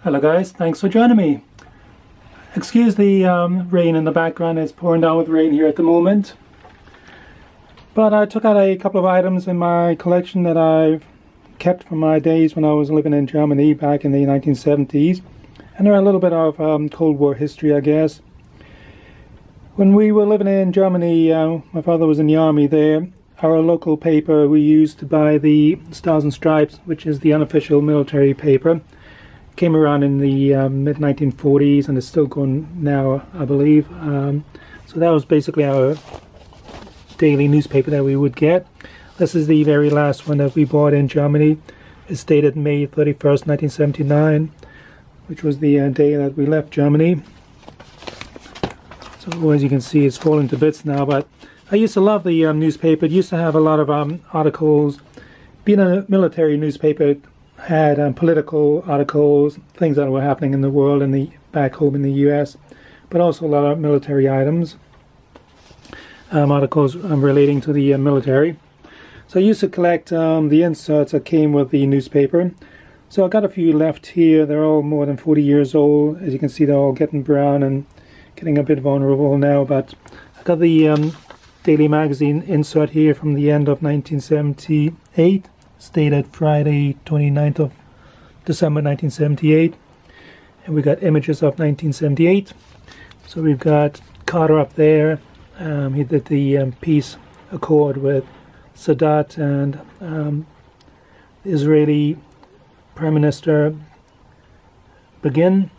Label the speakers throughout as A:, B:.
A: Hello guys, thanks for joining me. Excuse the rain in the background, it's pouring down with rain here at the moment. But I took out a couple of items in my collection that I've kept from my days when I was living in Germany back in the 1970s. And they're a little bit of Cold War history, I guess. When we were living in Germany, my father was in the army there. Our local paper, we used to buy the Stars and Stripes, which is the unofficial military paper. Came around in the mid-1940s and is still going now, I believe. So that was basically our daily newspaper that we would get. This is the very last one that we bought in Germany. It's dated May 31st, 1979, which was the day that we left Germany. So as you can see, it's fallen to bits now, but I used to love the newspaper. It used to have a lot of articles. Being a military newspaper, it had political articles, things that were happening in the world and back home in the US, but also a lot of military items, articles relating to the military. So I used to collect the inserts that came with the newspaper. So I got a few left here. They're all more than 40 years old. As you can see, they're all getting brown and getting a bit vulnerable now, but I got the Daily Magazine insert here from the end of 1978. It's dated Friday 29th of December 1978. And we got images of 1978. So we've got Carter up there. He did the peace accord with Sadat and the Israeli Prime Minister Begin.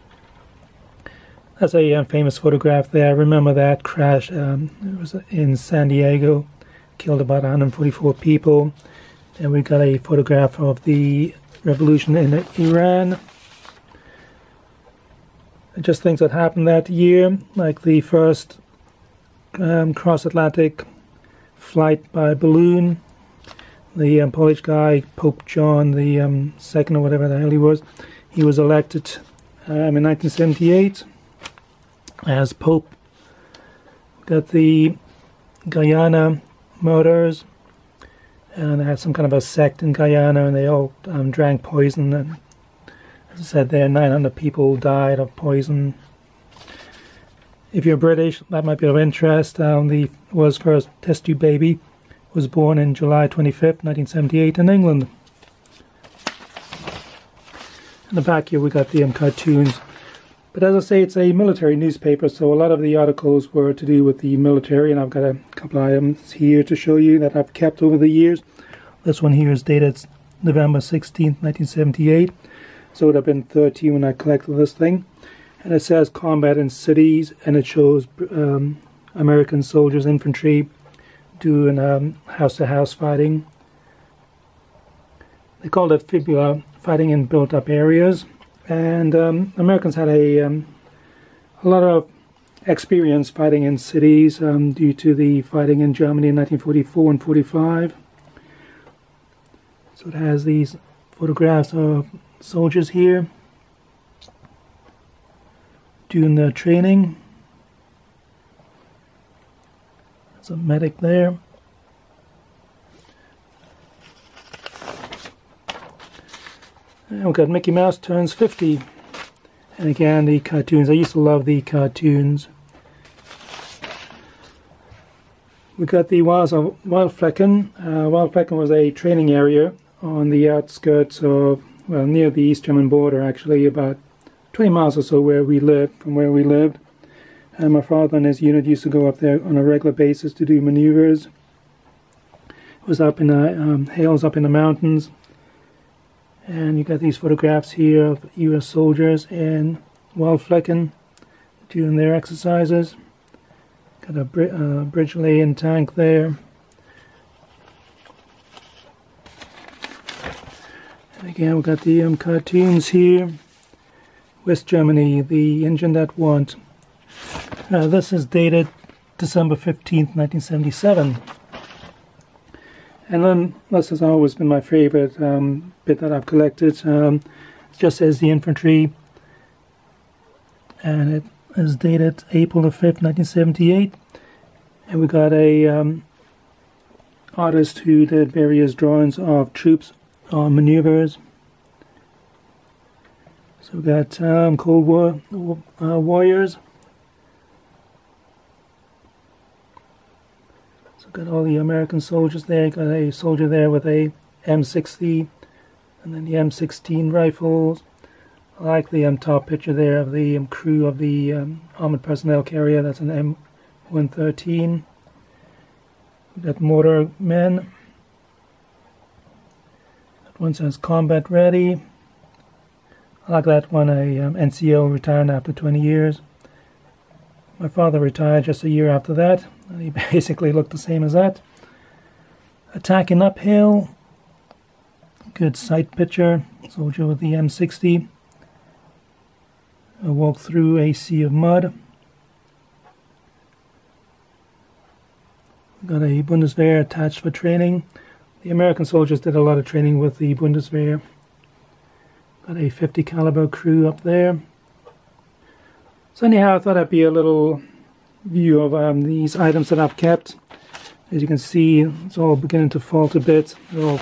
A: That's a famous photograph there. I remember that crash. It was in San Diego, killed about 144 people. And we got a photograph of the revolution in Iran. Just things that happened that year, like the first cross-Atlantic flight by balloon. The Polish guy, Pope John the second or whatever the hell he was elected in 1978. As Pope. Got the Guyana murders, and they had some kind of a sect in Guyana, and they all drank poison, and as I said there, 900 people died of poison. If you're British, that might be of interest. The world's first test tube baby was born in July 25th, 1978 in England. In the back here we got the cartoons. But as I say, it's a military newspaper, so a lot of the articles were to do with the military, and I've got a couple of items here to show you that I've kept over the years. This one here is dated November 16th, 1978, so it would have been 13 when I collected this thing. And it says combat in cities, and it shows American soldiers, infantry, doing house-to-house fighting. They called it fibula, fighting in built-up areas. And Americans had a lot of experience fighting in cities due to the fighting in Germany in 1944 and 45. So it has these photographs of soldiers here doing their training. There's a medic there. And we've got Mickey Mouse turns 50. And again, the cartoons. I used to love the cartoons. We got the Wilds of Waldflecken. Waldflecken was a training area on the outskirts of, well, near the East German border, actually, about 20 miles or so from where we lived. And my father and his unit used to go up there on a regular basis to do maneuvers. It was up in the hills, up in the mountains. And you got these photographs here of U.S. soldiers in Waldflecken doing their exercises. Got a bridge laying tank there. And again, we got the cartoons here. West Germany, the engine that won. This is dated December 15th, 1977. And then this has always been my favorite bit that I've collected. It just says the infantry, and it is dated April the 5th, 1978. And we got a artist who did various drawings of troops on maneuvers. So we got Cold War warriors. So got all the American soldiers there. Got a soldier there with a M60 and then the M16 rifles. I like the top picture there of the crew of the armored personnel carrier. That's an M113. We got mortar men. That one says combat ready. I like that one, a NCO retired after 20 years. My father retired just a year after that, and he basically looked the same as that. Attacking uphill. Good sight picture. Soldier with the M60. I walk through a sea of mud. Got a Bundeswehr attached for training. The American soldiers did a lot of training with the Bundeswehr. Got a 50 caliber crew up there. So anyhow, I thought I'd be a little view of these items that I've kept. As you can see, it's all beginning to fall to bits. They're all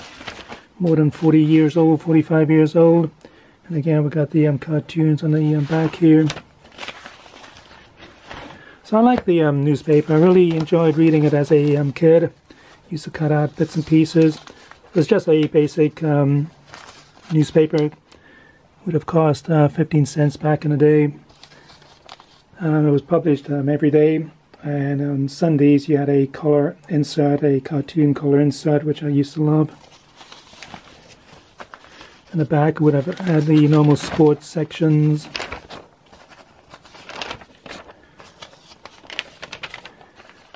A: more than 40 years old, 45 years old. And again, we got the cartoons on the back here. So I like the newspaper. I really enjoyed reading it as a kid. Used to cut out bits and pieces. It was just a basic newspaper. Would have cost 15 cents back in the day. It was published every day, and on Sundays you had a color insert, a cartoon color insert, which I used to love. In the back would have had the normal sports sections.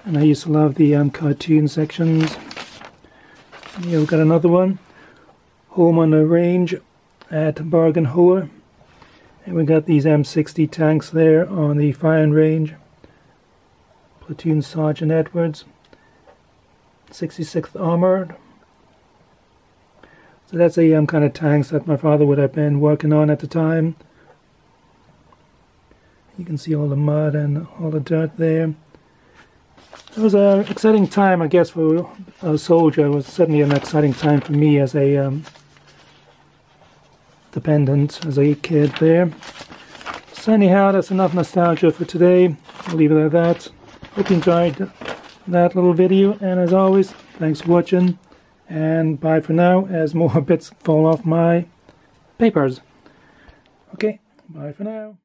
A: And I used to love the cartoon sections. And here we've got another one. Home on the range at Bargain Hoa. And we got these M60 tanks there on the firing range. Platoon Sergeant Edwards. 66th Armored. So that's a kind of tanks that my father would have been working on at the time. You can see all the mud and all the dirt there. It was an exciting time, I guess, for a soldier. It was certainly an exciting time for me as a dependent, as a kid there. So anyhow, that's enough nostalgia for today. I'll leave it at that. Hope you enjoyed that little video, and as always, thanks for watching, and bye for now as more bits fall off my papers. Okay, bye for now.